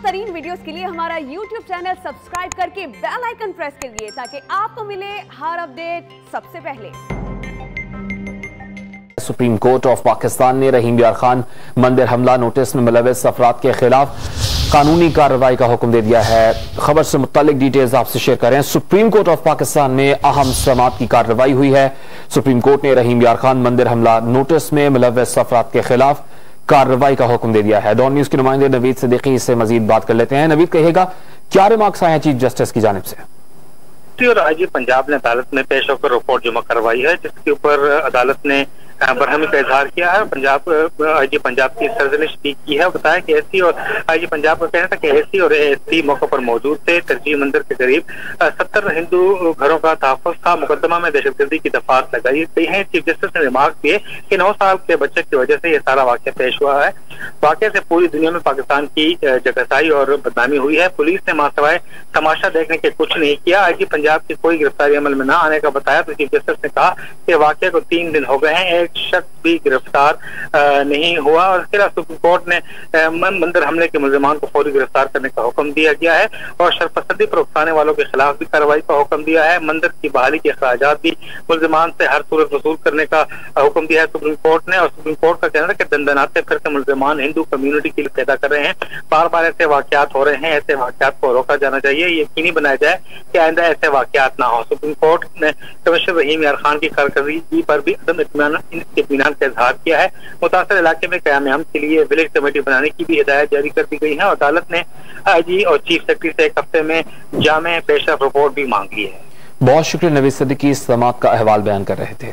तरीन वीडियोस के लिए हमारा YouTube चैनल सब्सक्राइब करके बेल आइकन प्रेस करिए ताकि आपको मिले हर अपडेट सबसे पहले। सुप्रीम कोर्ट ऑफ पाकिस्तान ने रहीम यार खान मंदिर हमला नोटिस में मुलव्वस अफराद के खिलाफ कानूनी कार्रवाई का हुक्म दे दिया है। खबर से मुत्तलिक डिटेल्स आपसे शेयर कर रहे हैं। सुप्रीम कोर्ट ऑफ पाकिस्तान में अहम समात की कार्रवाई हुई है। सुप्रीम कोर्ट ने रहीम यार खान मंदिर हमला नोटिस में मुलव्वस अफराद के खिलाफ कार्रवाई का हुक्म दे दिया है। डॉन न्यूज के नुमाइंदे नवीद सिद्दीकी इससे मजीद बात कर लेते हैं। नवीद, कहिएगा क्या रिमार्क्स आए हैं चीफ जस्टिस की जानिब से? और आईजी पंजाब ने अदालत में पेश होकर रिपोर्ट जमा करवाई है, जिसके ऊपर अदालत ने बरहमी का इजहार किया है। आईजी पंजाब की सर्जनिश भी की है। बताया कि एससी और आईजी पंजाब का कहना था कि एससी और एसटी मौके पर मौजूद थे। तरजीह मंदिर के करीब 70 हिंदू घरों का तहफ़्फ़ुज़ था। मुकदमा में दहशतगर्दी की दफात लगाई गई है। चीफ जस्टिस ने रिमार्क किए कि 9 साल के बच्चे की वजह से यह सारा वाक़या पेश हुआ है। वाक़े से पूरी दुनिया में पाकिस्तान की जगहसाई और बदनामी हुई है। पुलिस ने मासवाए तमाशा देखने के कुछ नहीं किया। आईजी पंजाब की कोई गिरफ्तारी अमल में न आने का बताया तो चीफ जस्टिस ने कहा कि वाक़े को 3 दिन हो गए हैं, एक शख्स भी गिरफ्तार नहीं हुआ। और इसके अलावा सुप्रीम कोर्ट ने मंदिर हमले के मुल्जिमान को फौरी गिरफ्तार करने का हुक्म दिया गया है और शरपसंदी पर उकसाने वालों के खिलाफ भी कार्रवाई का हुक्म दिया है। मंदिर की बहाली के अखराजात भी मुल्जिमान से हर सूरत वसूल करने का हुक्म दिया है सुप्रीम कोर्ट ने। और सुप्रीम कोर्ट का कहना है कि दंदनाते फिर के मुल्जिमान हिंदू कम्युनिटी के लिए पैदा कर रहे हैं। बार बार ऐसे वाकयात हो रहे हैं। ऐसे वाकयात को रोका जाना चाहिए। यकीनी बनाया जाए कि आइंदा ऐसे वाकयात ना हो। सुप्रीम कोर्ट ने कमिश्नर रहीम यार खान की कारकर्दगी पर भी अदम इत्मीनान का इजहार किया है। मुतासर इलाके में क़याम अमन के लिए विलेज कमेटी बनाने की भी हिदायत जारी कर दी गई है। अदालत ने आईजी और चीफ सेक्रेटरी से 1 हफ्ते में जामे पेशरफ रिपोर्ट भी मांग ली है। बहुत शुक्रिया नवीद सिद्दीकी, इस समात का अहवाल बयान कर रहे थे।